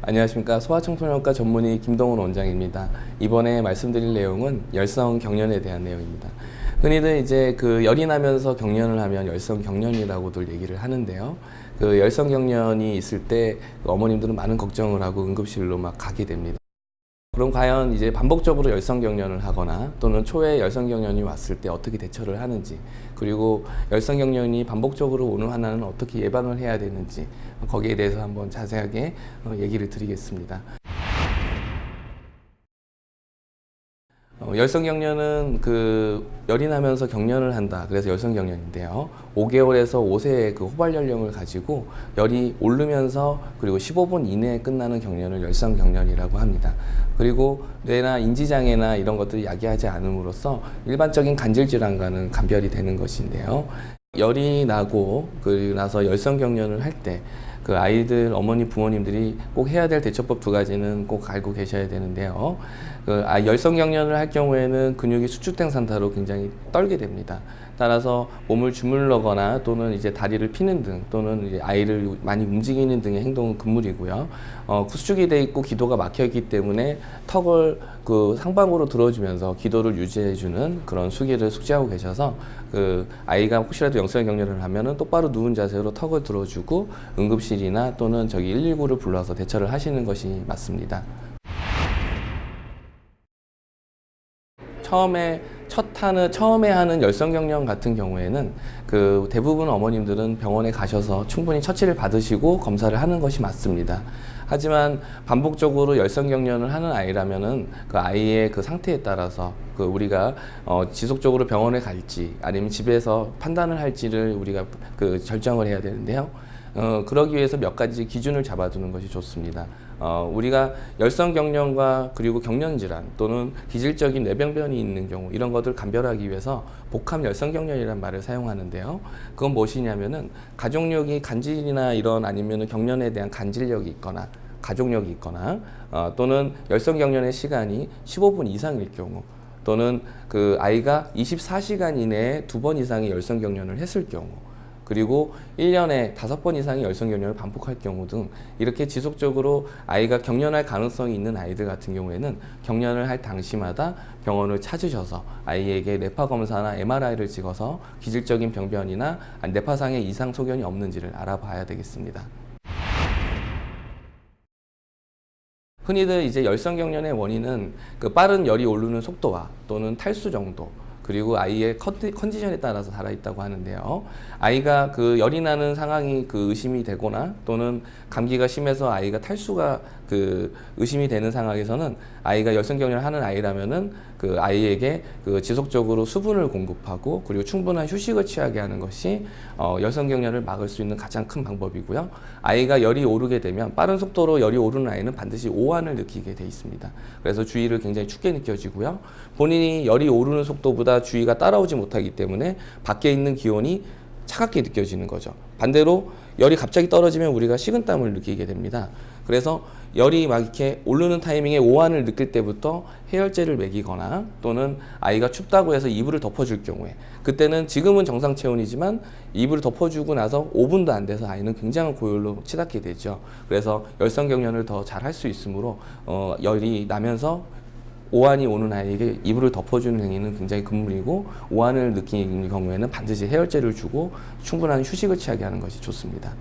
안녕하십니까. 소아청소년과 전문의 김동훈 원장입니다. 이번에 말씀드릴 내용은 열성 경련에 대한 내용입니다. 흔히들 이제 열이 나면서 경련을 하면 열성 경련이라고들 얘기를 하는데요. 열성 경련이 있을 때 어머님들은 많은 걱정을 하고 응급실로 막 가게 됩니다. 그럼 과연 이제 반복적으로 열성 경련을 하거나 또는 초에 열성 경련이 왔을 때 어떻게 대처를 하는지, 그리고 열성 경련이 반복적으로 오는 환자는 어떻게 예방을 해야 되는지, 거기에 대해서 한번 자세하게 얘기를 드리겠습니다. 열성 경련은 열이 나면서 경련을 한다. 그래서 열성 경련인데요. 5개월에서 5세의 호발 연령을 가지고 열이 오르면서 그리고 15분 이내에 끝나는 경련을 열성 경련이라고 합니다. 그리고 뇌나 인지장애나 이런 것들이 야기하지 않음으로써 일반적인 간질 질환과는 감별이 되는 것인데요. 열이 나고 나서 열성 경련을 할 때 아이들, 어머니, 부모님들이 꼭 해야 될 대처법 2가지는 꼭 알고 계셔야 되는데요. 열성 경련을 할 경우에는 근육이 수축된 상태로 굉장히 떨게 됩니다. 따라서 몸을 주물러거나 또는 이제 다리를 피는 등 또는 이제 아이를 많이 움직이는 등의 행동은 금물이고요. 수축이 돼 있고 기도가 막혀 있기 때문에 턱을 상방으로 들어주면서 기도를 유지해주는 그런 숙지하고 계셔서 아이가 혹시라도 열성 경련을 하면은 똑바로 누운 자세로 턱을 들어주고 응급실이나 또는 119를 불러서 대처를 하시는 것이 맞습니다. 처음에 하는 열성 경련 같은 경우에는 대부분 어머님들은 병원에 가셔서 충분히 처치를 받으시고 검사를 하는 것이 맞습니다. 하지만 반복적으로 열성 경련을 하는 아이라면은 아이의 상태에 따라서 우리가 지속적으로 병원에 갈지 아니면 집에서 판단을 할지를 우리가 결정을 해야 되는데요. 그러기 위해서 몇 가지 기준을 잡아두는 것이 좋습니다. 우리가 열성 경련과 그리고 경련 질환 또는 기질적인 뇌병변이 있는 경우, 이런 것들을 감별하기 위해서 복합 열성 경련이라는 말을 사용하는데요. 그건 무엇이냐면은 가족력이 간질이나 아니면은 경련에 대한 간질력이 있거나 가족력이 있거나 또는 열성 경련의 시간이 15분 이상일 경우, 또는 아이가 24시간 이내에 2번 이상의 열성 경련을 했을 경우, 그리고 1년에 5번 이상의 열성 경련을 반복할 경우 등 이렇게 지속적으로 아이가 경련할 가능성이 있는 아이들 같은 경우에는 경련을 할 당시마다 병원을 찾으셔서 아이에게 뇌파 검사나 MRI를 찍어서 기질적인 병변이나 뇌파상의 이상 소견이 없는지를 알아봐야 되겠습니다. 흔히들 이제 열성 경련의 원인은 빠른 열이 오르는 속도와 또는 탈수 정도, 그리고 아이의 컨디션에 따라서 달아있다고 하는데요. 아이가 열이 나는 상황이 의심이 되거나 또는 감기가 심해서 아이가 탈수가 의심이 되는 상황에서는 아이가 열성 경련을 하는 아이라면은 아이에게 지속적으로 수분을 공급하고 그리고 충분한 휴식을 취하게 하는 것이 열성 경련을 막을 수 있는 가장 큰 방법이고요. 아이가 열이 오르게 되면 빠른 속도로 열이 오르는 아이는 반드시 오한을 느끼게 돼 있습니다. 그래서 주위를 굉장히 춥게 느껴지고요. 본인이 열이 오르는 속도보다 주위가 따라오지 못하기 때문에 밖에 있는 기온이 차갑게 느껴지는 거죠. 반대로 열이 갑자기 떨어지면 우리가 식은땀을 느끼게 됩니다. 그래서 열이 막 이렇게 오르는 타이밍에 오한을 느낄 때부터 해열제를 먹이거나 또는 아이가 춥다고 해서 이불을 덮어줄 경우에, 그때는 지금은 정상 체온이지만 이불을 덮어주고 나서 5분도 안 돼서 아이는 굉장한 고열로 치닫게 되죠. 그래서 열성 경련을 더 잘 할 수 있으므로 열이 나면서 오한이 오는 아이에게 이불을 덮어주는 행위는 굉장히 금물이고, 오한을 느끼는 경우에는 반드시 해열제를 주고 충분한 휴식을 취하게 하는 것이 좋습니다.